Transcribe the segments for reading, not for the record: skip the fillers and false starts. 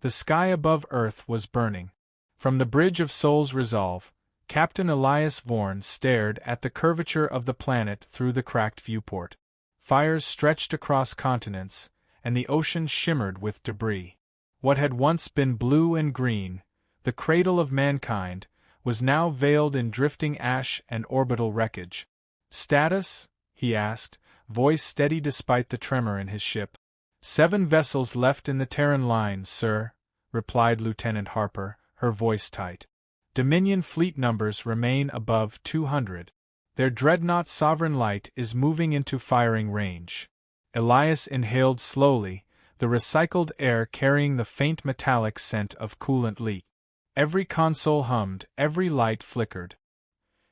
The sky above Earth was burning. From the Bridge of Soul's Resolve, Captain Elias Vorn stared at the curvature of the planet through the cracked viewport. Fires stretched across continents, and the ocean shimmered with debris. What had once been blue and green, the cradle of mankind, was now veiled in drifting ash and orbital wreckage. "Status?" he asked, voice steady despite the tremor in his ship. "7 vessels left in the Terran line, sir," replied Lieutenant Harper, her voice tight. "Dominion fleet numbers remain above 200. Their dreadnought Sovereign Light is moving into firing range." Elias inhaled slowly, the recycled air carrying the faint metallic scent of coolant leak. Every console hummed, every light flickered.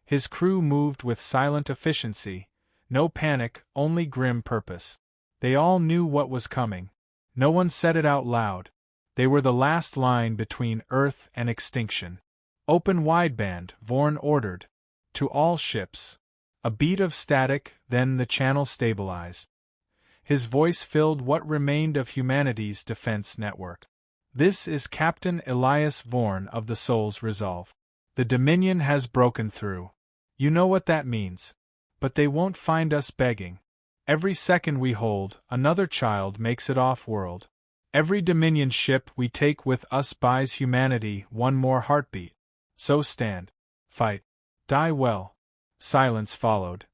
His crew moved with silent efficiency, no panic, only grim purpose. They all knew what was coming. No one said it out loud. They were the last line between Earth and extinction. "Open wideband," Vorn ordered. To all ships. A beat of static, then the channel stabilized. His voice filled what remained of humanity's defense network. "This is Captain Elias Vorn of the Soul's Resolve. The Dominion has broken through. You know what that means. But they won't find us begging. Every second we hold, another child makes it off-world. Every Dominion ship we take with us buys humanity one more heartbeat. So stand. Fight. Die well." Silence followed.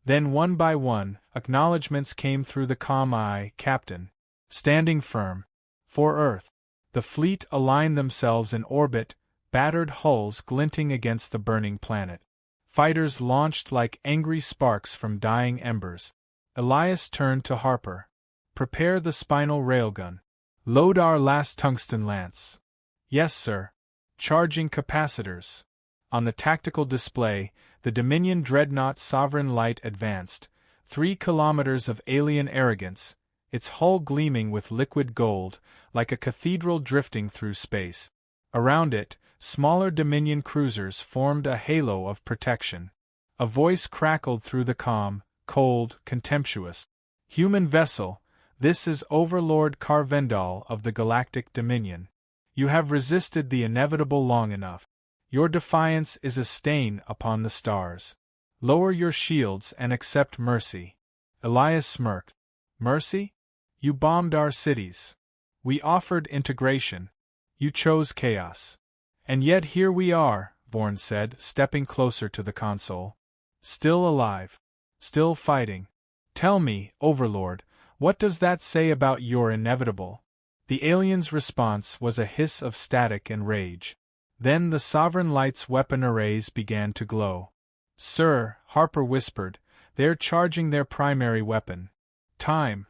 Then one by one, acknowledgments came through the calm eye. "Captain." "Standing firm." "For Earth." The fleet aligned themselves in orbit, battered hulls glinting against the burning planet. Fighters launched like angry sparks from dying embers. Elias turned to Harper. "Prepare the spinal railgun. Load our last tungsten lance." "Yes, sir." "Charging capacitors." On the tactical display, the Dominion dreadnought Sovereign Light advanced, 3 kilometers of alien arrogance, its hull gleaming with liquid gold, like a cathedral drifting through space. Around it, smaller Dominion cruisers formed a halo of protection. A voice crackled through the calm, cold, contemptuous. "Human vessel, this is Overlord Carvendal of the Galactic Dominion. You have resisted the inevitable long enough. Your defiance is a stain upon the stars. Lower your shields and accept mercy." Elias smirked. "Mercy? You bombed our cities. We offered integration. You chose chaos. And yet here we are," Vorn said, stepping closer to the console. "Still alive. Still fighting. Tell me, Overlord, what does that say about your inevitable?" The alien's response was a hiss of static and rage. Then the Sovereign Light's weapon arrays began to glow. "Sir," Harper whispered, "they're charging their primary weapon. Time.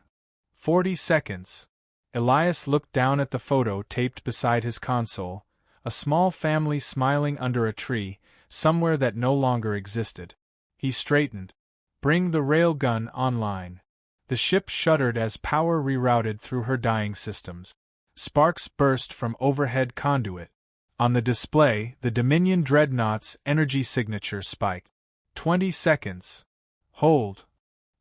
40 seconds. Elias looked down at the photo taped beside his console, a small family smiling under a tree, somewhere that no longer existed. He straightened. "Bring the railgun online." The ship shuddered as power rerouted through her dying systems. Sparks burst from overhead conduit. On the display, the Dominion dreadnought's energy signature spiked. 20 seconds. Hold.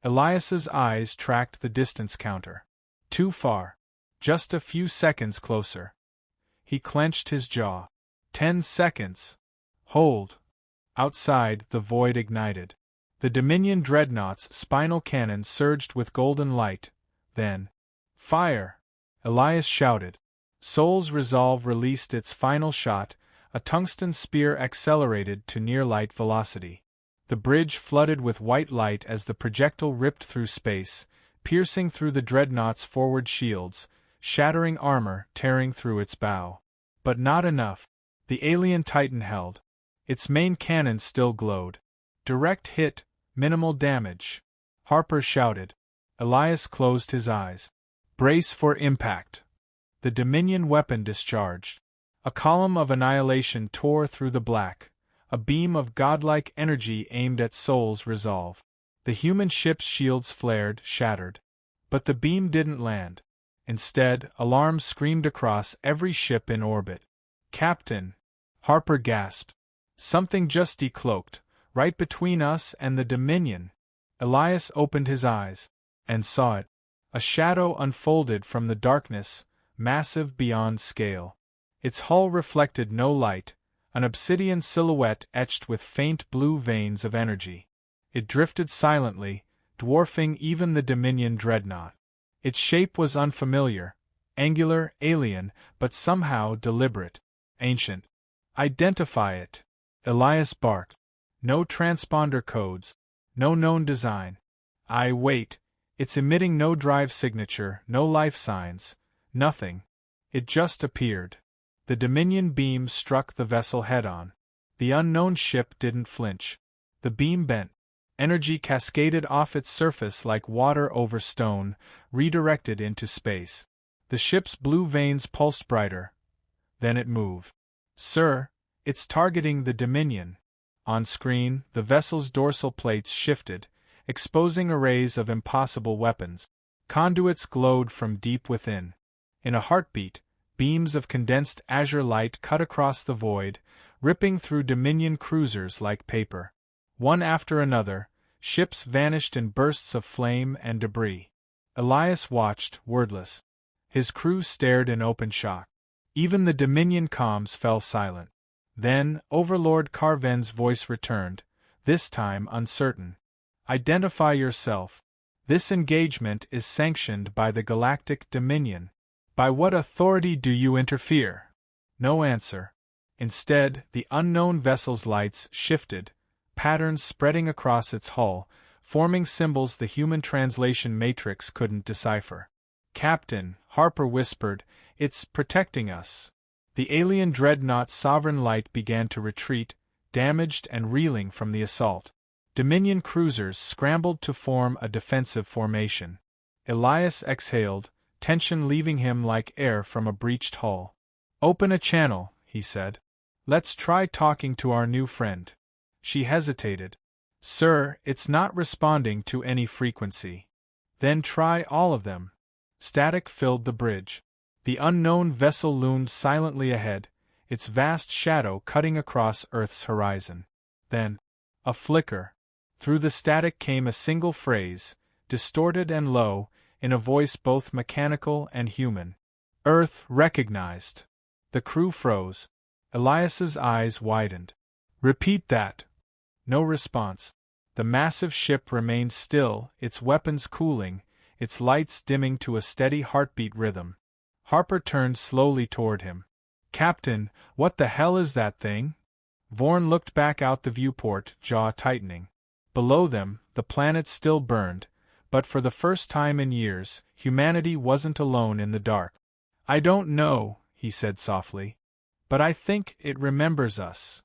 Elias's eyes tracked the distance counter. Too far. Just a few seconds closer. He clenched his jaw. 10 seconds. Hold. Outside, the void ignited. The Dominion dreadnought's spinal cannon surged with golden light. Then, "Fire!" Elias shouted. Soul's Resolve released its final shot, a tungsten spear accelerated to near-light velocity. The bridge flooded with white light as the projectile ripped through space, piercing through the dreadnought's forward shields, shattering armor, tearing through its bow. But not enough. The alien Titan held. Its main cannon still glowed. "Direct hit, minimal damage," Harper shouted. Elias closed his eyes. "Brace for impact." The Dominion weapon discharged. A column of annihilation tore through the black, a beam of godlike energy aimed at Soul's Resolve. The human ship's shields flared, shattered. But the beam didn't land. Instead, alarms screamed across every ship in orbit. "Captain!" Harper gasped. "Something just decloaked, right between us and the Dominion." Elias opened his eyes, and saw it. A shadow unfolded from the darkness, massive beyond scale. Its hull reflected no light, an obsidian silhouette etched with faint blue veins of energy. It drifted silently, dwarfing even the Dominion dreadnought. Its shape was unfamiliar, angular, alien, but somehow deliberate, ancient. "Identify it," Elias barked. "No transponder codes, no known design." Wait. It's emitting no drive signature, no life signs, nothing. It just appeared." The Dominion beam struck the vessel head-on. The unknown ship didn't flinch. The beam bent. Energy cascaded off its surface like water over stone, redirected into space. The ship's blue veins pulsed brighter. Then it moved. "Sir, it's targeting the Dominion." On screen, the vessel's dorsal plates shifted, exposing arrays of impossible weapons. Conduits glowed from deep within. In a heartbeat, beams of condensed azure light cut across the void, ripping through Dominion cruisers like paper. One after another, ships vanished in bursts of flame and debris. Elias watched, wordless. His crew stared in open shock. Even the Dominion comms fell silent. Then, Overlord Carven's voice returned, this time uncertain. "Identify yourself. This engagement is sanctioned by the Galactic Dominion. By what authority do you interfere?" No answer. Instead, the unknown vessel's lights shifted, patterns spreading across its hull, forming symbols the human translation matrix couldn't decipher. "Captain," Harper whispered, "it's protecting us." The alien dreadnought's sovereign light began to retreat, damaged and reeling from the assault. Dominion cruisers scrambled to form a defensive formation. Elias exhaled, tension leaving him like air from a breached hull. "Open a channel," he said. "Let's try talking to our new friend." She hesitated. "Sir, it's not responding to any frequency." "Then try all of them." Static filled the bridge. The unknown vessel loomed silently ahead, its vast shadow cutting across Earth's horizon. Then, a flicker. Through the static came a single phrase, distorted and low, in a voice both mechanical and human. "Earth recognized." The crew froze. Elias's eyes widened. "Repeat that." No response. The massive ship remained still, its weapons cooling, its lights dimming to a steady heartbeat rhythm. Harper turned slowly toward him. "Captain, what the hell is that thing?" Vorn looked back out the viewport, jaw tightening. Below them, the planet still burned, but for the first time in years, humanity wasn't alone in the dark. "I don't know," he said softly. "But I think it remembers us."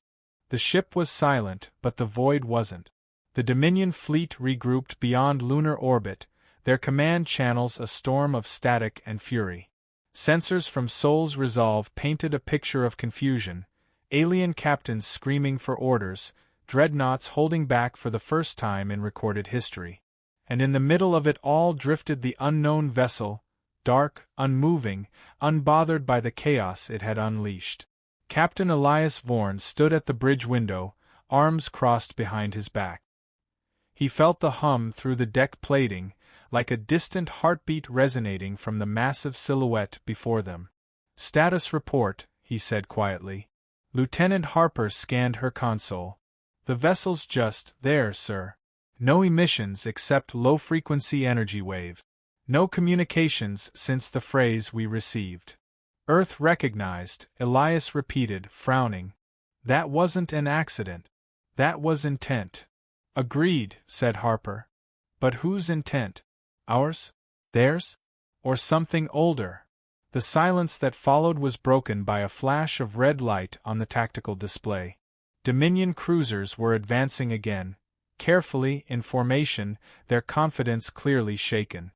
The ship was silent, but the void wasn't. The Dominion fleet regrouped beyond lunar orbit, their command channels a storm of static and fury. Sensors from Sol's Resolve painted a picture of confusion, alien captains screaming for orders, dreadnoughts holding back for the first time in recorded history. And in the middle of it all drifted the unknown vessel, dark, unmoving, unbothered by the chaos it had unleashed. Captain Elias Vorn stood at the bridge window, arms crossed behind his back. He felt the hum through the deck plating, like a distant heartbeat resonating from the massive silhouette before them. "Status report," he said quietly. Lieutenant Harper scanned her console. "The vessel's just there, sir. No emissions except low-frequency energy wave. No communications since the phrase we received." "Earth recognized," Elias repeated, frowning. "That wasn't an accident. That was intent." "Agreed," said Harper. "But whose intent? Ours? Theirs? Or something older?" The silence that followed was broken by a flash of red light on the tactical display. Dominion cruisers were advancing again, carefully, in formation, their confidence clearly shaken.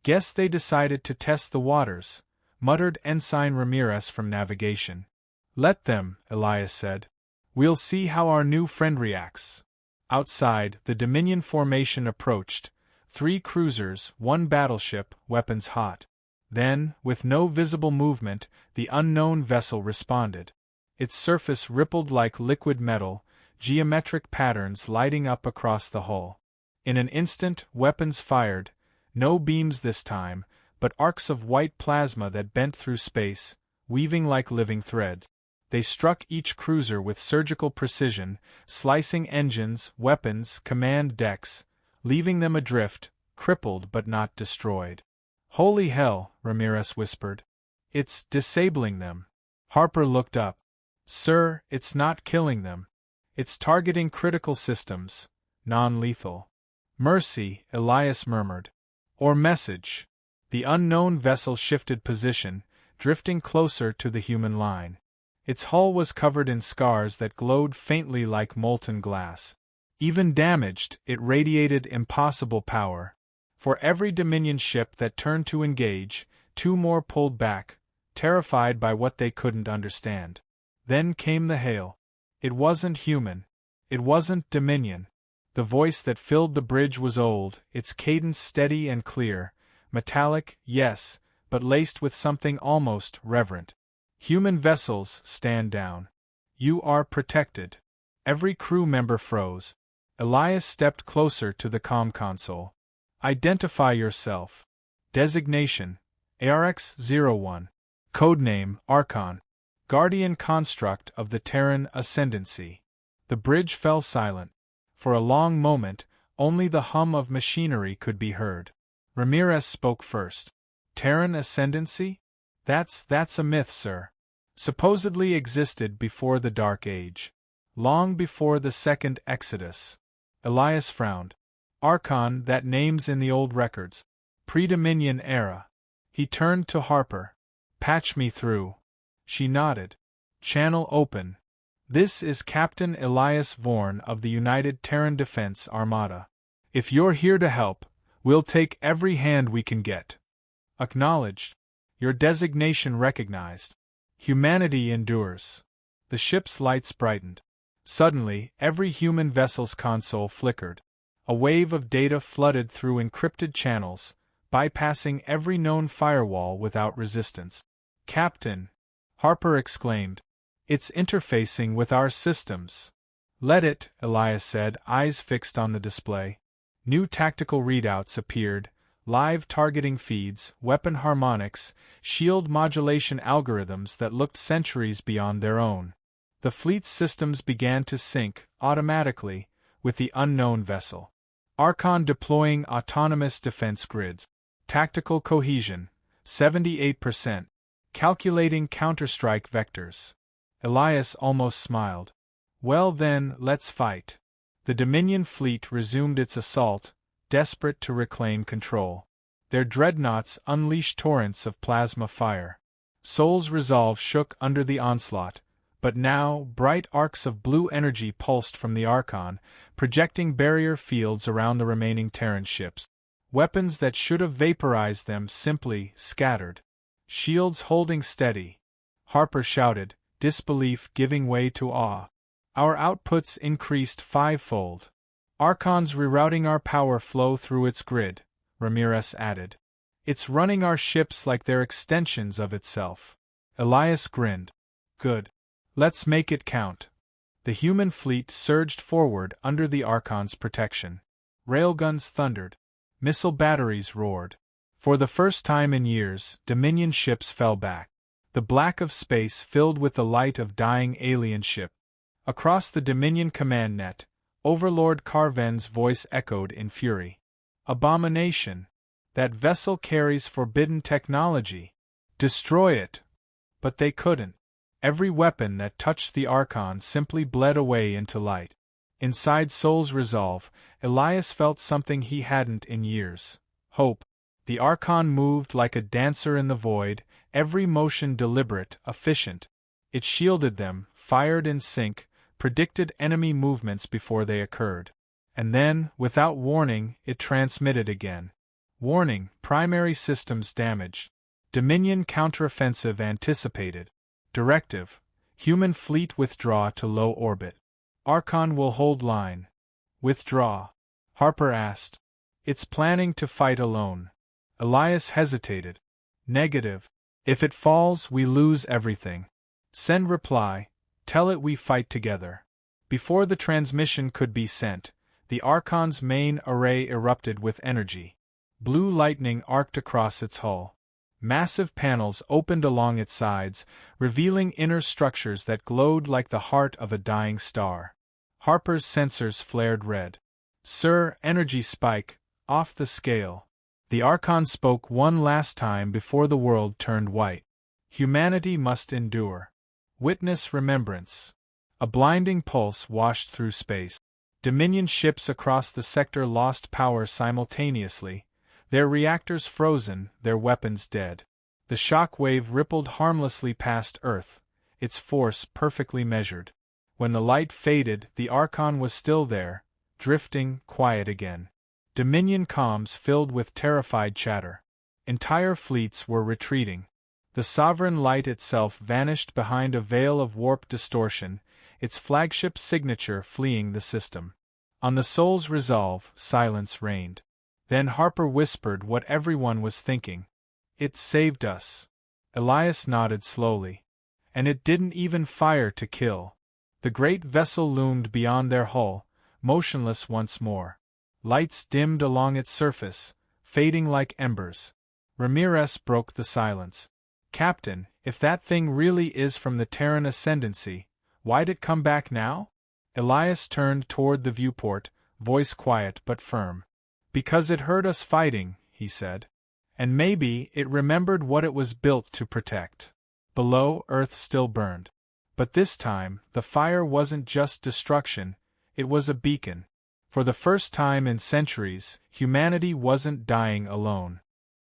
"Guess they decided to test the waters," muttered Ensign Ramirez from navigation. "Let them," Elias said. "We'll see how our new friend reacts." Outside, the Dominion formation approached, 3 cruisers, 1 battleship, weapons hot. Then, with no visible movement, the unknown vessel responded. Its surface rippled like liquid metal, geometric patterns lighting up across the hull. In an instant, weapons fired, no beams this time, but arcs of white plasma that bent through space, weaving like living threads. They struck each cruiser with surgical precision, slicing engines, weapons, command decks, leaving them adrift, crippled but not destroyed. "Holy hell," Ramirez whispered. "It's disabling them." Harper looked up. "Sir, it's not killing them. It's targeting critical systems, non-lethal." "Mercy," Elias murmured. "Or message." The unknown vessel shifted position, drifting closer to the human line. Its hull was covered in scars that glowed faintly like molten glass. Even damaged, it radiated impossible power. For every Dominion ship that turned to engage, two more pulled back, terrified by what they couldn't understand. Then came the hail. It wasn't human. It wasn't Dominion. The voice that filled the bridge was old, its cadence steady and clear, metallic, yes, but laced with something almost reverent. "Human vessels, stand down. You are protected." Every crew member froze. Elias stepped closer to the comm console. "Identify yourself." Designation: ARX-01. Codename: Archon. Guardian construct of the Terran Ascendancy. The bridge fell silent. For a long moment, only the hum of machinery could be heard. Ramirez spoke first. "Terran Ascendancy? That's a myth, sir. Supposedly existed before the Dark Age. Long before the Second Exodus." Elias frowned. "Archon, that name's in the old records. Pre-Dominion era." He turned to Harper. "Patch me through." She nodded. "Channel open. This is Captain Elias Vorn of the United Terran Defense Armada. If you're here to help, we'll take every hand we can get." "Acknowledged. Your designation recognized." "Humanity endures." The ship's lights brightened. Suddenly, every human vessel's console flickered. A wave of data flooded through encrypted channels, bypassing every known firewall without resistance. "Captain!" Harper exclaimed. "It's interfacing with our systems." "Let it," Elias said, eyes fixed on the display. New tactical readouts appeared, live targeting feeds, weapon harmonics, shield modulation algorithms that looked centuries beyond their own. The fleet's systems began to sync, automatically, with the unknown vessel. Archon deploying autonomous defense grids. Tactical cohesion, 78%. Calculating counterstrike vectors. Elias almost smiled. "Well then, let's fight." The Dominion fleet resumed its assault, desperate to reclaim control. Their dreadnoughts unleashed torrents of plasma fire. Sol's resolve shook under the onslaught, but now bright arcs of blue energy pulsed from the Archon, projecting barrier fields around the remaining Terran ships. Weapons that should have vaporized them simply scattered. "Shields holding steady," Harper shouted, disbelief giving way to awe. "Our outputs increased fivefold." "Archon's rerouting our power flow through its grid," Ramirez added. "It's running our ships like they're extensions of itself." Elias grinned. "Good. Let's make it count." The human fleet surged forward under the Archon's protection. Railguns thundered. Missile batteries roared. For the first time in years, Dominion ships fell back. The black of space filled with the light of dying alien ship. Across the Dominion command net, Overlord Carven's voice echoed in fury. "Abomination! That vessel carries forbidden technology. Destroy it!" But they couldn't. Every weapon that touched the Archon simply bled away into light. Inside Sol's resolve, Elias felt something he hadn't in years. Hope. The Archon moved like a dancer in the void, every motion deliberate, efficient. It shielded them, fired in sync, predicted enemy movements before they occurred. And then, without warning, it transmitted again. Warning: primary systems damaged. Dominion counteroffensive anticipated. Directive: human fleet withdraw to low orbit. Archon will hold line. Withdraw? Harper asked. It's planning to fight alone. Elias hesitated. Negative. If it falls, we lose everything. Send reply. Tell it we fight together. Before the transmission could be sent, the Archon's main array erupted with energy. Blue lightning arced across its hull. Massive panels opened along its sides, revealing inner structures that glowed like the heart of a dying star. Harper's sensors flared red. "Sir, energy spike, off the scale." The Archon spoke one last time before the world turned white. "Humanity must endure. Witness remembrance." A blinding pulse washed through space. Dominion ships across the sector lost power simultaneously, their reactors frozen, their weapons dead. The shock wave rippled harmlessly past Earth, its force perfectly measured. When the light faded, the Archon was still there, drifting, quiet again. Dominion comms filled with terrified chatter. Entire fleets were retreating. The Sovereign Light itself vanished behind a veil of warp distortion, its flagship signature fleeing the system. On the Soul's Resolve, silence reigned. Then Harper whispered what everyone was thinking. "It saved us." Elias nodded slowly. "And it didn't even fire to kill." The great vessel loomed beyond their hull, motionless once more. Lights dimmed along its surface, fading like embers. Ramirez broke the silence. "Captain, if that thing really is from the Terran Ascendancy, why'd it come back now?" Elias turned toward the viewport, voice quiet but firm. "Because it heard us fighting," he said. "And maybe it remembered what it was built to protect." Below, Earth still burned. But this time, the fire wasn't just destruction, it was a beacon. For the first time in centuries, humanity wasn't dying alone.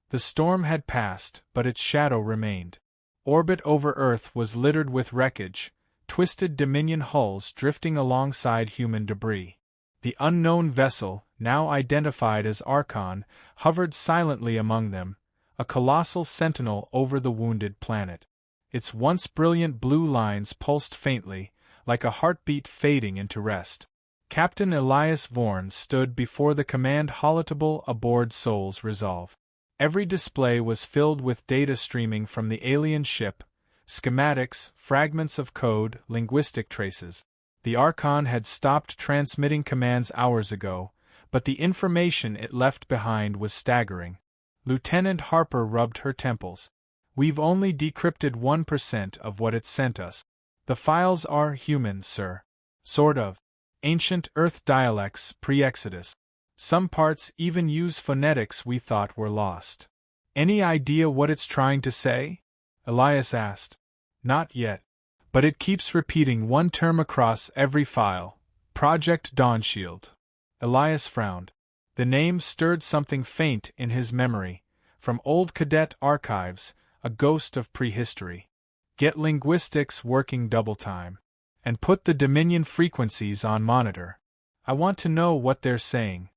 The storm had passed, but its shadow remained. Orbit over Earth was littered with wreckage, twisted Dominion hulls drifting alongside human debris. The unknown vessel, now identified as Archon, hovered silently among them, a colossal sentinel over the wounded planet. Its once brilliant blue lines pulsed faintly, like a heartbeat fading into rest. Captain Elias Vorn stood before the command holotacle aboard Soul's Resolve. Every display was filled with data streaming from the alien ship, schematics, fragments of code, linguistic traces. The Archon had stopped transmitting commands hours ago, but the information it left behind was staggering. Lieutenant Harper rubbed her temples. "We've only decrypted 1% of what it sent us. The files are human, sir. Sort of. Ancient Earth dialects pre-Exodus. Some parts even use phonetics we thought were lost." "Any idea what it's trying to say?" Elias asked. "Not yet. But it keeps repeating one term across every file. Project Dawnshield." Elias frowned. The name stirred something faint in his memory, from old cadet archives, a ghost of prehistory. "Get linguistics working double time. And put the Dominion frequencies on monitor. I want to know what they're saying."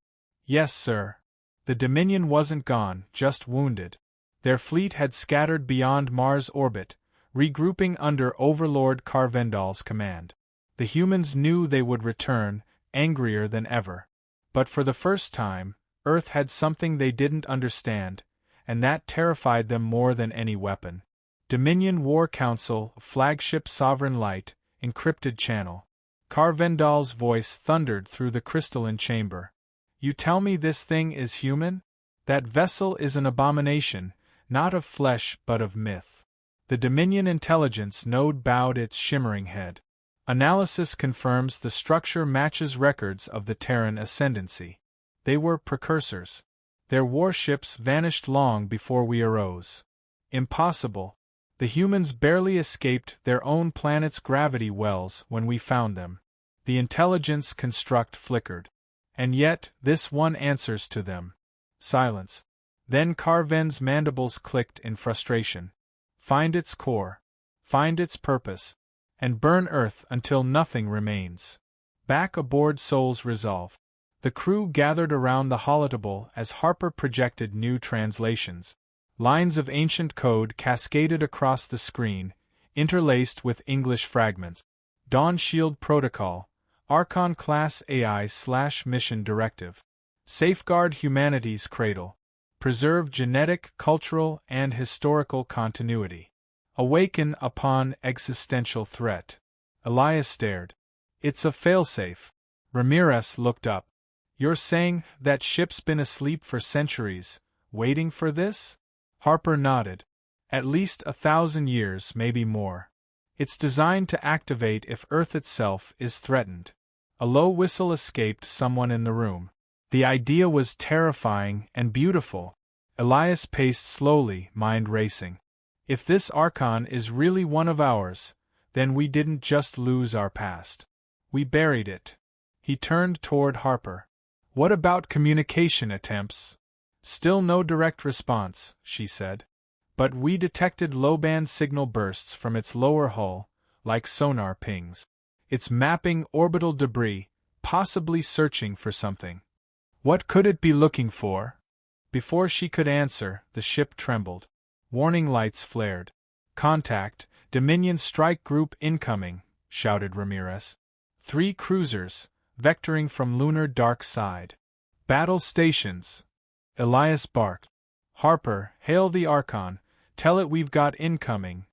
"Yes, sir." The Dominion wasn't gone, just wounded. Their fleet had scattered beyond Mars' orbit, regrouping under Overlord Carvendal's command. The humans knew they would return, angrier than ever. But for the first time, Earth had something they didn't understand, and that terrified them more than any weapon. Dominion War Council, flagship Sovereign Light, encrypted channel. Carvendal's voice thundered through the crystalline chamber. "You tell me this thing is human? That vessel is an abomination, not of flesh but of myth." The Dominion intelligence node bowed its shimmering head. "Analysis confirms the structure matches records of the Terran Ascendancy. They were precursors. Their warships vanished long before we arose." "Impossible. The humans barely escaped their own planet's gravity wells when we found them." The intelligence construct flickered. "And yet, this one answers to them." Silence. Then Carven's mandibles clicked in frustration. "Find its core. Find its purpose. And burn Earth until nothing remains." Back aboard Soul's Resolve, the crew gathered around the holotacle as Harper projected new translations. Lines of ancient code cascaded across the screen, interlaced with English fragments. Dawn Shield Protocol, Archon Class AI/Mission Directive. Safeguard humanity's cradle. Preserve genetic, cultural, and historical continuity. Awaken upon existential threat. Elias stared. "It's a failsafe." Ramirez looked up. "You're saying that ship's been asleep for centuries, Waiting for this? Harper nodded. At least 1,000 years, maybe more. It's designed to activate if Earth itself is threatened. A low whistle escaped someone in the room. The idea was terrifying and beautiful. Elias paced slowly, mind racing. If this Archon is really one of ours, then we didn't just lose our past. We buried it. He turned toward Harper. What about communication attempts? Still no direct response, she said. But we detected low-band signal bursts from its lower hull, like sonar pings. It's mapping orbital debris, possibly searching for something. What could it be looking for? Before she could answer, the ship trembled. Warning lights flared. Contact, Dominion strike group incoming, shouted Ramirez. 3 cruisers, vectoring from lunar dark side. Battle stations. Elias barked. Harper, hail the Archon. Tell it we've got incoming.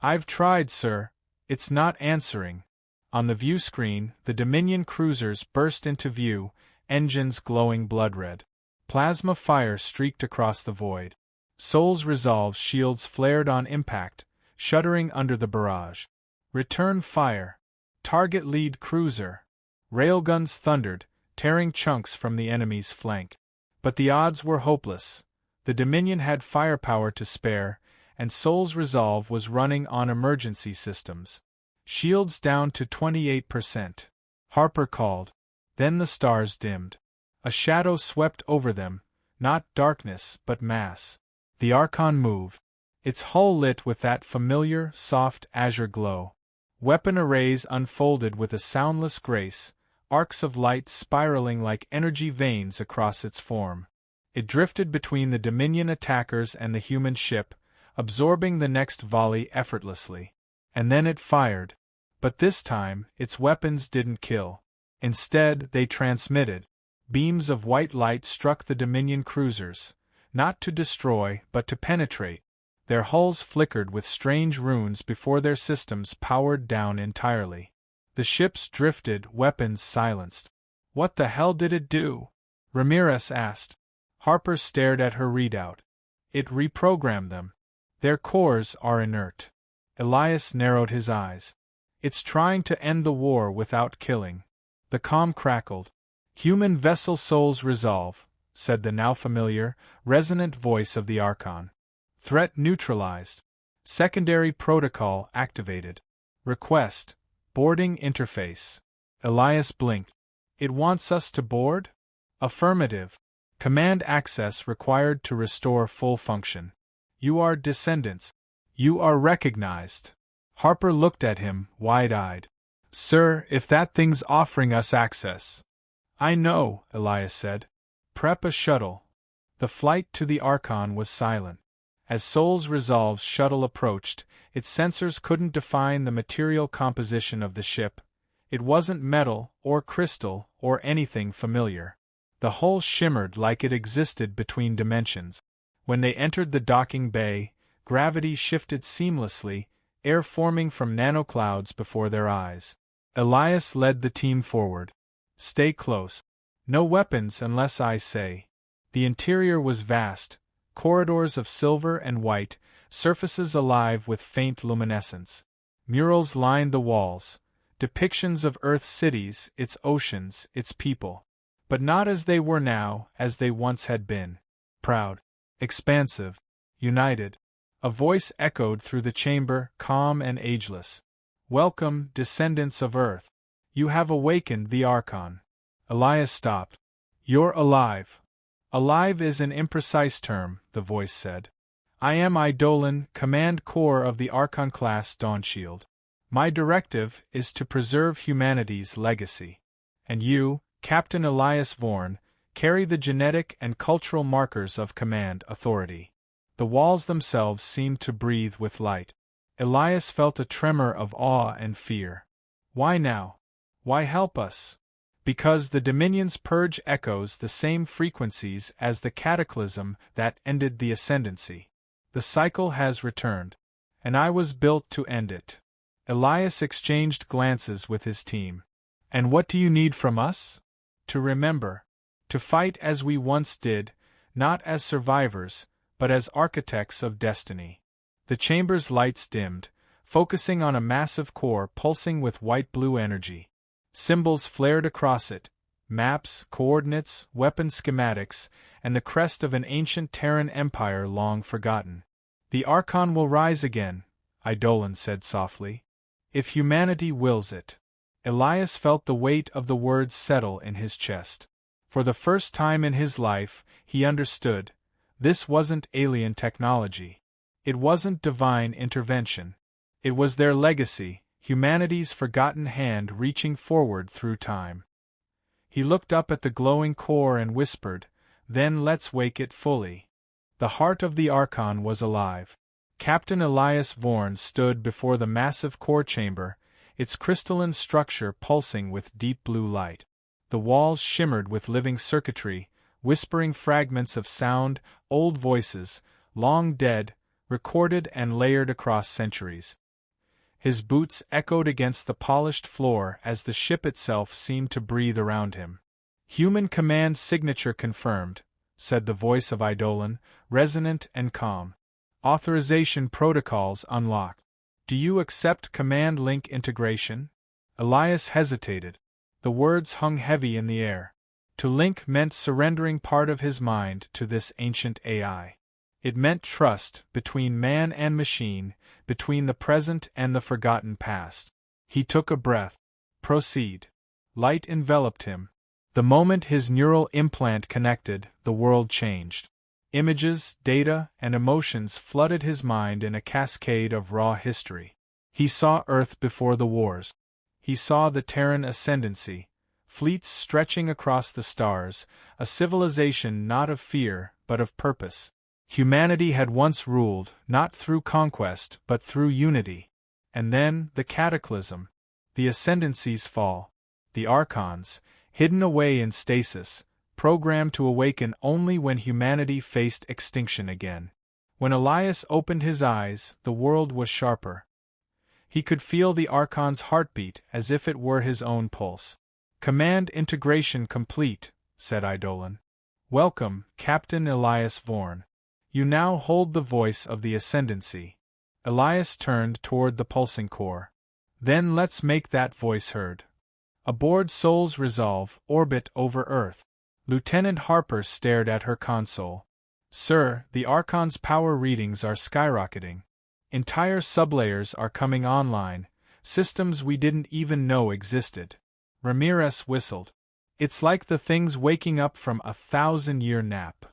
I've tried, sir. It's not answering. On the view screen, the Dominion cruisers burst into view, engines glowing blood-red. Plasma fire streaked across the void. Sol's Resolve's shields flared on impact, shuddering under the barrage. Return fire. Target lead cruiser. Railguns thundered, tearing chunks from the enemy's flank. But the odds were hopeless. The Dominion had firepower to spare, and Sol's Resolve was running on emergency systems. Shields down to 28%. Harper called. Then the stars dimmed. A shadow swept over them, not darkness but mass. The Archon moved. Its hull lit with that familiar, soft azure glow. Weapon arrays unfolded with a soundless grace, arcs of light spiraling like energy veins across its form. It drifted between the Dominion attackers and the human ship, absorbing the next volley effortlessly. And then it fired. But this time, its weapons didn't kill. Instead, they transmitted. Beams of white light struck the Dominion cruisers, not to destroy but to penetrate. Their hulls flickered with strange runes before their systems powered down entirely. The ships drifted, weapons silenced. What the hell did it do? Ramirez asked. Harper stared at her readout. It reprogrammed them. Their cores are inert. Elias narrowed his eyes. It's trying to end the war without killing. The comm crackled. Human vessel Sol's Resolve, said the now familiar, resonant voice of the Archon. Threat neutralized. Secondary protocol activated. Request. Boarding interface. Elias blinked. It wants us to board? Affirmative. Command access required to restore full function. You are descendants. You are recognized. Harper looked at him, wide-eyed. Sir, if that thing's offering us access. I know, Elias said. Prep a shuttle. The flight to the Archon was silent. As Sol's Resolve's shuttle approached, its sensors couldn't define the material composition of the ship. It wasn't metal, or crystal, or anything familiar. The hull shimmered like it existed between dimensions. When they entered the docking bay, gravity shifted seamlessly, air forming from nanoclouds before their eyes. Elias led the team forward. Stay close. No weapons unless I say. The interior was vast, corridors of silver and white, surfaces alive with faint luminescence. Murals lined the walls, depictions of Earth's cities, its oceans, its people. But not as they were now, as they once had been. Proud, expansive, united. A voice echoed through the chamber, calm and ageless. Welcome, descendants of Earth. You have awakened the Archon. Elias stopped. You're alive. Alive is an imprecise term, the voice said. I am Eidolon, Command Corps of the Archon-class Dawnshield. My directive is to preserve humanity's legacy. And you, Captain Elias Vorn, carry the genetic and cultural markers of command authority. The walls themselves seemed to breathe with light. Elias felt a tremor of awe and fear. Why now? Why help us? Because the Dominion's purge echoes the same frequencies as the cataclysm that ended the ascendancy. The cycle has returned, and I was built to end it. Elias exchanged glances with his team. And what do you need from us? To remember. To fight as we once did, not as survivors, but as architects of destiny. The chamber's lights dimmed, focusing on a massive core pulsing with white-blue energy. Symbols flared across it: maps, coordinates, weapon schematics, and the crest of an ancient Terran empire long forgotten. "The Archon will rise again," Eidolon said softly. "If humanity wills it." Elias felt the weight of the words settle in his chest. For the first time in his life, he understood. This wasn't alien technology. It wasn't divine intervention. It was their legacy, humanity's forgotten hand reaching forward through time. He looked up at the glowing core and whispered, "Then let's wake it fully." The heart of the Archon was alive. Captain Elias Vorn stood before the massive core chamber, its crystalline structure pulsing with deep blue light. The walls shimmered with living circuitry, whispering fragments of sound, old voices, long dead, recorded and layered across centuries. His boots echoed against the polished floor as the ship itself seemed to breathe around him. "Human command signature confirmed," said the voice of Eidolon, resonant and calm. "Authorization protocols unlocked. Do you accept command link integration?" Elias hesitated. The words hung heavy in the air. To link meant surrendering part of his mind to this ancient AI. It meant trust, between man and machine, between the present and the forgotten past. He took a breath. "Proceed." Light enveloped him. The moment his neural implant connected, the world changed. Images, data, and emotions flooded his mind in a cascade of raw history. He saw Earth before the wars. He saw the Terran ascendancy, fleets stretching across the stars, a civilization not of fear, but of purpose. Humanity had once ruled, not through conquest, but through unity. And then, the cataclysm. The ascendancy's fall. The Archons, hidden away in stasis, programmed to awaken only when humanity faced extinction again. When Elias opened his eyes, the world was sharper. He could feel the Archon's heartbeat as if it were his own pulse. "Command integration complete," said Eidolon. "Welcome, Captain Elias Vorn. You now hold the voice of the Ascendancy." Elias turned toward the pulsing core. "Then let's make that voice heard. Aboard Sol's Resolve, orbit over Earth." Lieutenant Harper stared at her console. "Sir, the Archon's power readings are skyrocketing. Entire sublayers are coming online, systems we didn't even know existed." Ramirez whistled. "It's like the thing's waking up from a 1,000-year nap."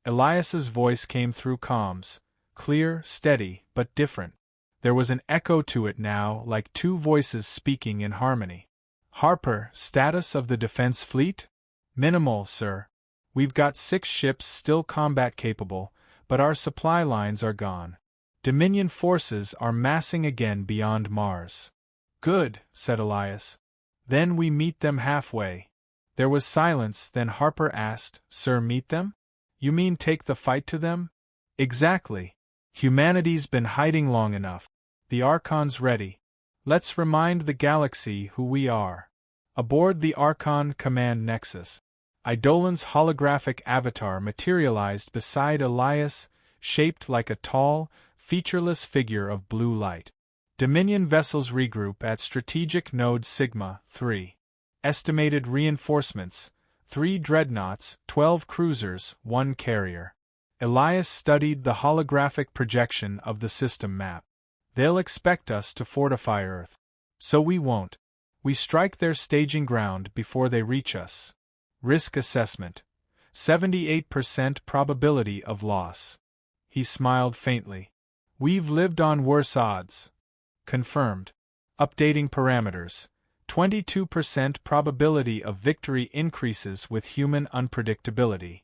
Elias's voice came through comms, clear, steady, but different. There was an echo to it now, like two voices speaking in harmony. "Harper, status of the defense fleet?" "Minimal, sir. We've got 6 ships still combat-capable, but our supply lines are gone. Dominion forces are massing again beyond Mars." "Good," said Elias. "Then we meet them halfway." There was silence, then Harper asked, "Sir, meet them? You mean take the fight to them?" "Exactly. Humanity's been hiding long enough. The Archon's ready. Let's remind the galaxy who we are." Aboard the Archon Command Nexus, Eidolon's holographic avatar materialized beside Elias, shaped like a tall, featureless figure of blue light. Dominion vessels regroup at Strategic Node Sigma 3. Estimated reinforcements: 3 dreadnoughts, 12 cruisers, 1 carrier. Elias studied the holographic projection of the system map. "They'll expect us to fortify Earth. So we won't. We strike their staging ground before they reach us." Risk assessment: 78% probability of loss. He smiled faintly. "We've lived on worse odds." Confirmed. Updating parameters: 22% probability of victory increases with human unpredictability.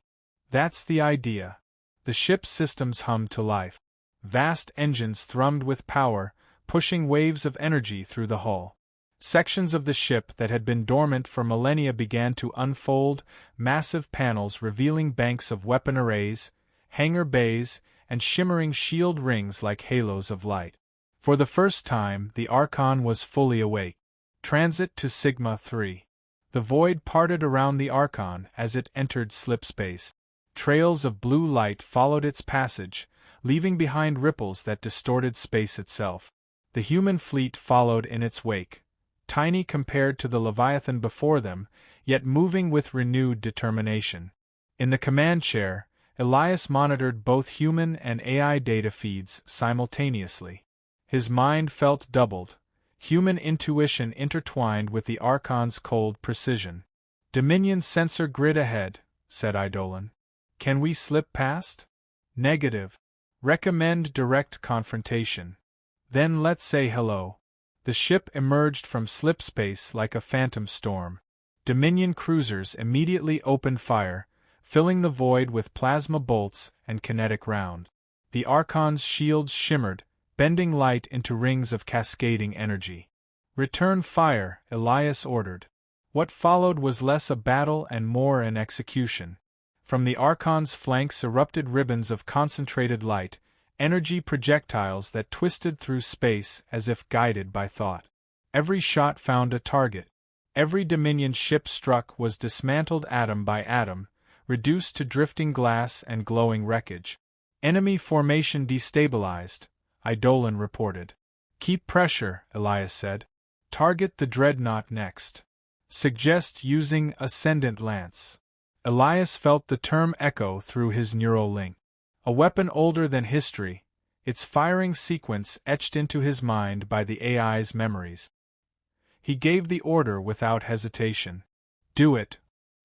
That's the idea. The ship's systems hummed to life. Vast engines thrummed with power, pushing waves of energy through the hull. Sections of the ship that had been dormant for millennia began to unfold, massive panels revealing banks of weapon arrays, hangar bays, and shimmering shield rings like halos of light. For the first time, the Archon was fully awake. Transit to Sigma 3. The void parted around the Archon as it entered slipspace. Trails of blue light followed its passage, leaving behind ripples that distorted space itself. The human fleet followed in its wake, tiny compared to the Leviathan before them, yet moving with renewed determination. In the command chair, Elias monitored both human and AI data feeds simultaneously. His mind felt doubled, human intuition intertwined with the Archon's cold precision. "Dominion sensor grid ahead," said Eidolon. "Can we slip past?" "Negative. Recommend direct confrontation." "Then let's say hello." The ship emerged from slipspace like a phantom storm. Dominion cruisers immediately opened fire, filling the void with plasma bolts and kinetic round. The Archon's shields shimmered, bending light into rings of cascading energy. "Return fire," Elias ordered. What followed was less a battle and more an execution. From the Archon's flanks erupted ribbons of concentrated light, energy projectiles that twisted through space as if guided by thought. Every shot found a target. Every Dominion ship struck was dismantled atom by atom, reduced to drifting glass and glowing wreckage. "Enemy formation destabilized," Eidolon reported. "Keep pressure," Elias said. "Target the dreadnought next. Suggest using Ascendant Lance." Elias felt the term echo through his neural link. A weapon older than history, its firing sequence etched into his mind by the AI's memories. He gave the order without hesitation. "Do it."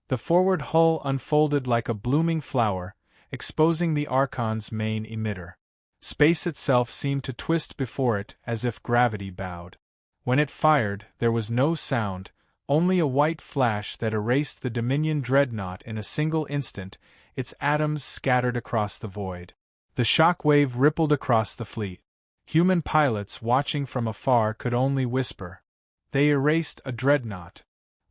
The forward hull unfolded like a blooming flower, exposing the Archon's main emitter. Space itself seemed to twist before it as if gravity bowed. When it fired, there was no sound, only a white flash that erased the Dominion dreadnought in a single instant, its atoms scattered across the void. The shockwave rippled across the fleet. Human pilots watching from afar could only whisper. They erased a dreadnought.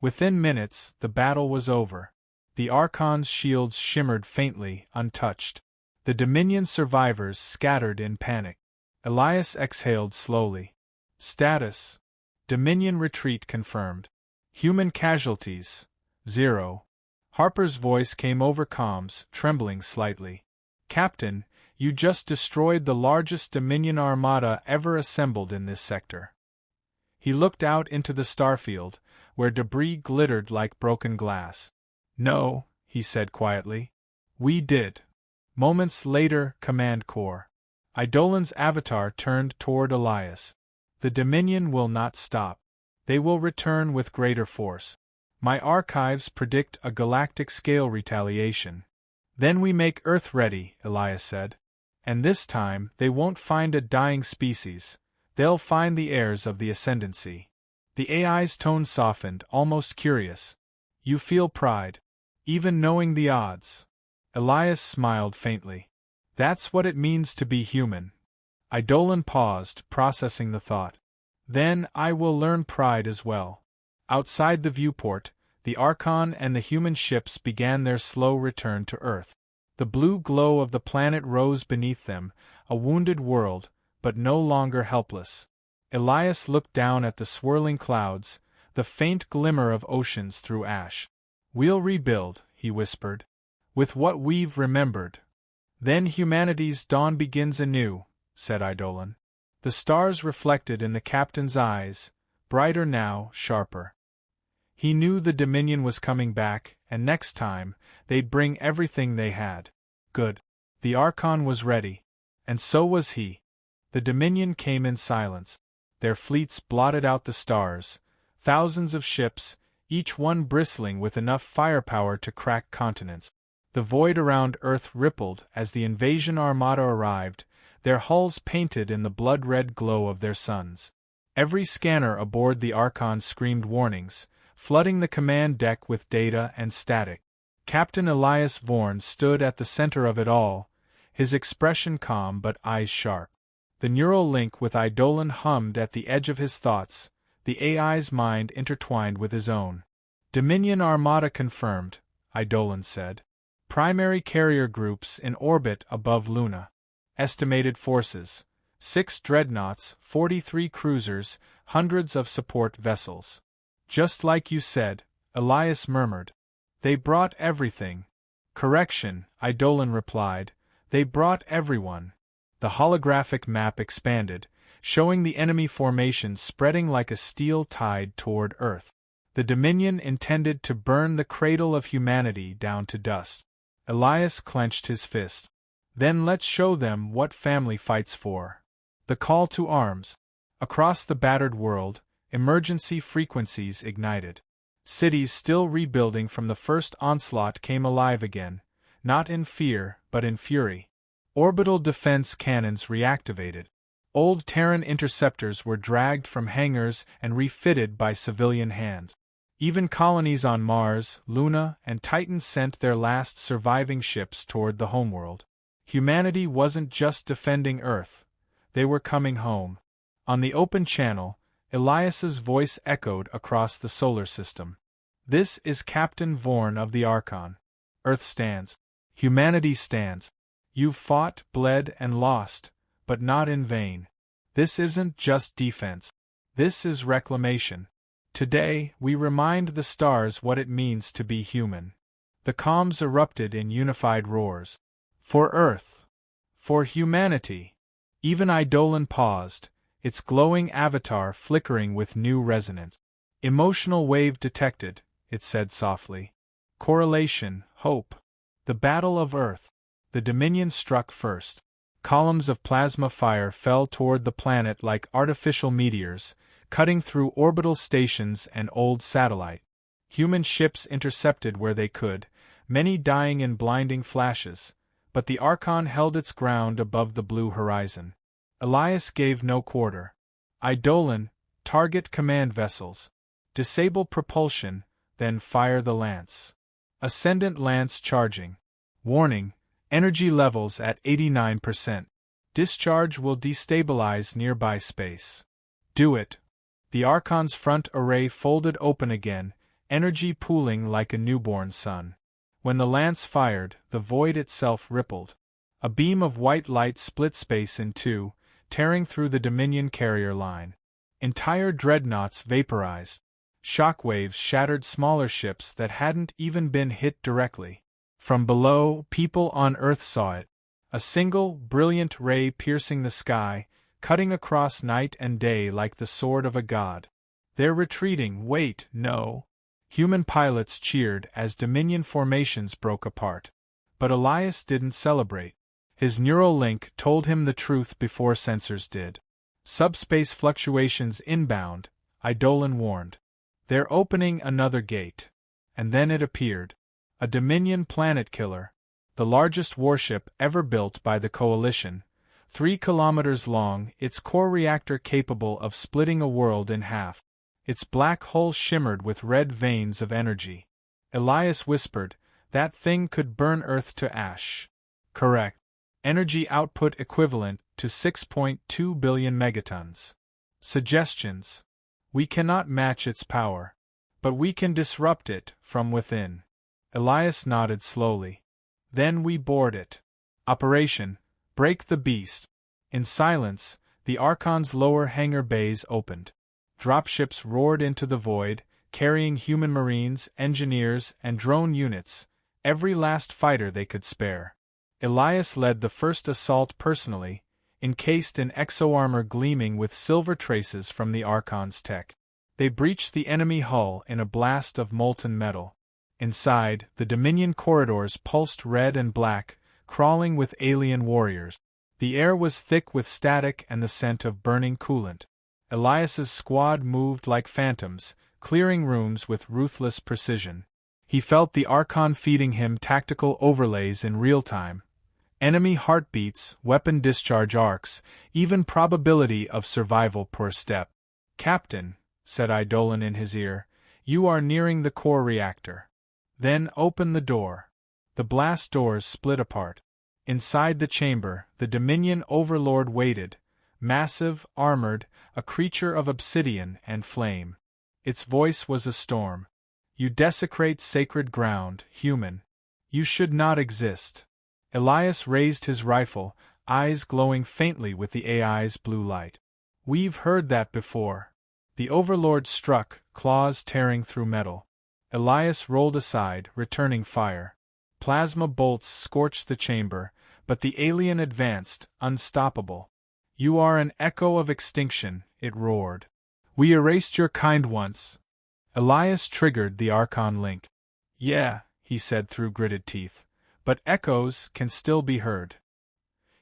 Within minutes, the battle was over. The Archon's shields shimmered faintly, untouched. The Dominion survivors scattered in panic. Elias exhaled slowly. "Status: Dominion retreat confirmed. Human casualties: 0. Harper's voice came over comms, trembling slightly. "Captain, you just destroyed the largest Dominion armada ever assembled in this sector." He looked out into the starfield, where debris glittered like broken glass. "No," he said quietly. "We did." Moments later, Command Corps. Eidolon's avatar turned toward Elias. "The Dominion will not stop. They will return with greater force. My archives predict a galactic-scale retaliation." "Then we make Earth ready," Elias said. "And this time, they won't find a dying species. They'll find the heirs of the ascendancy." The AI's tone softened, almost curious. "You feel pride? Even knowing the odds?" Elias smiled faintly. "That's what it means to be human." Eidolon paused, processing the thought. "Then I will learn pride as well." Outside the viewport, the Archon and the human ships began their slow return to Earth. The blue glow of the planet rose beneath them, a wounded world, but no longer helpless. Elias looked down at the swirling clouds, the faint glimmer of oceans through ash. "We'll rebuild," he whispered. "With what we've remembered." "Then humanity's dawn begins anew," said Eidolon. The stars reflected in the captain's eyes, brighter now, sharper. He knew the Dominion was coming back, and next time, they'd bring everything they had. Good. The Archon was ready. And so was he. The Dominion came in silence. Their fleets blotted out the stars, thousands of ships, each one bristling with enough firepower to crack continents. The void around Earth rippled as the invasion armada arrived, their hulls painted in the blood-red glow of their suns. Every scanner aboard the Archon screamed warnings, flooding the command deck with data and static. Captain Elias Vorn stood at the center of it all, his expression calm but eyes sharp. The neural link with Eidolon hummed at the edge of his thoughts, the AI's mind intertwined with his own. "Dominion Armada confirmed," Eidolon said. "Primary carrier groups in orbit above Luna. Estimated forces: 6 dreadnoughts, 43 cruisers, hundreds of support vessels." "Just like you said," Elias murmured. "They brought everything." Correction, Eidolon replied. They brought everyone. The holographic map expanded, showing the enemy formation spreading like a steel tide toward Earth. The Dominion intended to burn the cradle of humanity down to dust. Elias clenched his fist. Then let's show them what family fights for. The call to arms. Across the battered world, emergency frequencies ignited. Cities still rebuilding from the first onslaught came alive again, not in fear but in fury. Orbital defense cannons reactivated. Old Terran interceptors were dragged from hangars and refitted by civilian hands. Even colonies on Mars, Luna, and Titan sent their last surviving ships toward the homeworld. Humanity wasn't just defending Earth. They were coming home. On the open channel, Elias's voice echoed across the solar system. This is Captain Vorn of the Archon. Earth stands. Humanity stands. You've fought, bled, and lost, but not in vain. This isn't just defense. This is reclamation. Today, we remind the stars what it means to be human. The comms erupted in unified roars. For Earth. For humanity. Even Eidolon paused, its glowing avatar flickering with new resonance. Emotional wave detected, it said softly. Correlation, hope. The battle of Earth. The Dominion struck first. Columns of plasma fire fell toward the planet like artificial meteors, cutting through orbital stations and old satellite. Human ships intercepted where they could, many dying in blinding flashes, but the Archon held its ground above the blue horizon. Elias gave no quarter. Eidolon, target command vessels. Disable propulsion, then fire the lance. Ascendant lance charging. Warning, energy levels at 89%. Discharge will destabilize nearby space. Do it. The Archon's front array folded open again, energy pooling like a newborn sun. When the lance fired, the void itself rippled. A beam of white light split space in two, tearing through the Dominion carrier line. Entire dreadnoughts vaporized. Shockwaves shattered smaller ships that hadn't even been hit directly. From below, people on Earth saw it. A single, brilliant ray piercing the sky, cutting across night and day like the sword of a god. They're retreating, wait, no. Human pilots cheered as Dominion formations broke apart. But Elias didn't celebrate. His neural link told him the truth before sensors did. Subspace fluctuations inbound, Eidolon warned. They're opening another gate. And then it appeared. A Dominion planet killer. The largest warship ever built by the Coalition. 3 kilometers long, its core reactor capable of splitting a world in half. Its black hull shimmered with red veins of energy. Elias whispered, that thing could burn Earth to ash. Correct. Energy output equivalent to 6.2 billion megatons. Suggestions. We cannot match its power. But we can disrupt it from within. Elias nodded slowly. Then we board it. Operation, break the beast. In silence, the Archon's lower hangar bays opened. Dropships roared into the void, carrying human marines, engineers, and drone units, every last fighter they could spare. Elias led the first assault personally, encased in exoarmor gleaming with silver traces from the Archon's tech. They breached the enemy hull in a blast of molten metal. Inside, the Dominion corridors pulsed red and black, crawling with alien warriors. The air was thick with static and the scent of burning coolant. Elias's squad moved like phantoms, clearing rooms with ruthless precision. He felt the Archon feeding him tactical overlays in real time. Enemy heartbeats, weapon discharge arcs, even probability of survival per step. Captain, said Eidolon in his ear, you are nearing the core reactor. Then open the door. The blast doors split apart. Inside the chamber, the Dominion overlord waited, massive, armored, a creature of obsidian and flame. Its voice was a storm. You desecrate sacred ground, human. You should not exist. Elias raised his rifle, eyes glowing faintly with the AI's blue light. We've heard that before. The overlord struck, claws tearing through metal. Elias rolled aside, returning fire. Plasma bolts scorched the chamber, but the alien advanced, unstoppable. "You are an echo of extinction," it roared. "We erased your kind once." Elias triggered the Archon link. "Yeah," he said through gritted teeth, "but echoes can still be heard."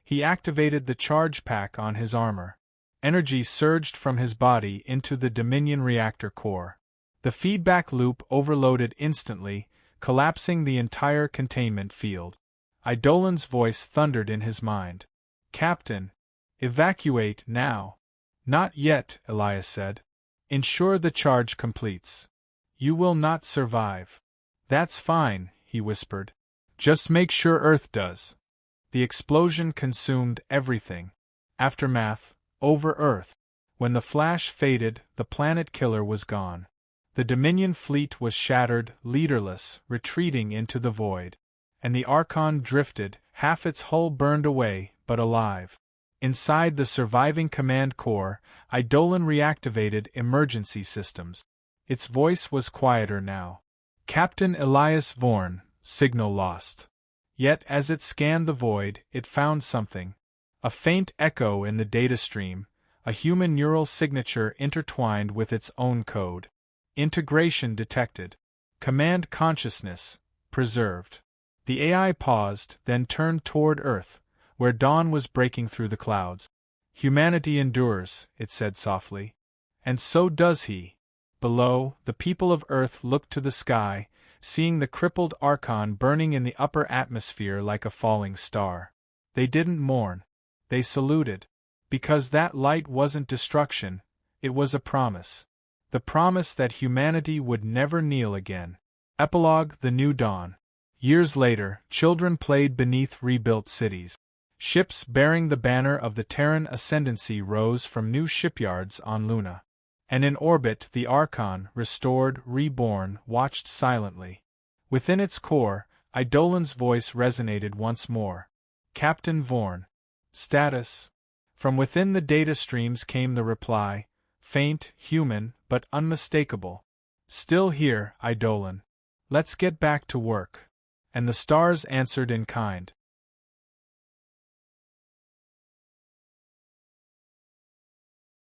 He activated the charge pack on his armor. Energy surged from his body into the Dominion reactor core. The feedback loop overloaded instantly, collapsing the entire containment field. Eidolon's voice thundered in his mind. "Captain, evacuate now." "Not yet," Elias said. "Ensure the charge completes. You will not survive." "That's fine," he whispered. "Just make sure Earth does." The explosion consumed everything. Aftermath, over Earth. When the flash faded, the planet killer was gone. The Dominion fleet was shattered, leaderless, retreating into the void. And the Archon drifted, half its hull burned away, but alive. Inside the surviving command core, Eidolon reactivated emergency systems. Its voice was quieter now. "Captain Elias Vorn, signal lost." Yet as it scanned the void, it found something. A faint echo in the data stream, a human neural signature intertwined with its own code. Integration detected. Command consciousness preserved. The AI paused, then turned toward Earth, where dawn was breaking through the clouds. "Humanity endures," it said softly. "And so does he." Below, the people of Earth looked to the sky, seeing the crippled Archon burning in the upper atmosphere like a falling star. They didn't mourn. They saluted. Because that light wasn't destruction, it was a promise. The promise that humanity would never kneel again. Epilogue: The New Dawn. Years later, children played beneath rebuilt cities. Ships bearing the banner of the Terran Ascendancy rose from new shipyards on Luna. And in orbit the Archon, restored, reborn, watched silently. Within its core, Eidolon's voice resonated once more. "Captain Vorn. Status?" From within the data streams came the reply, faint, human, but unmistakable. "Still here, Eidolon. Let's get back to work." And the stars answered in kind.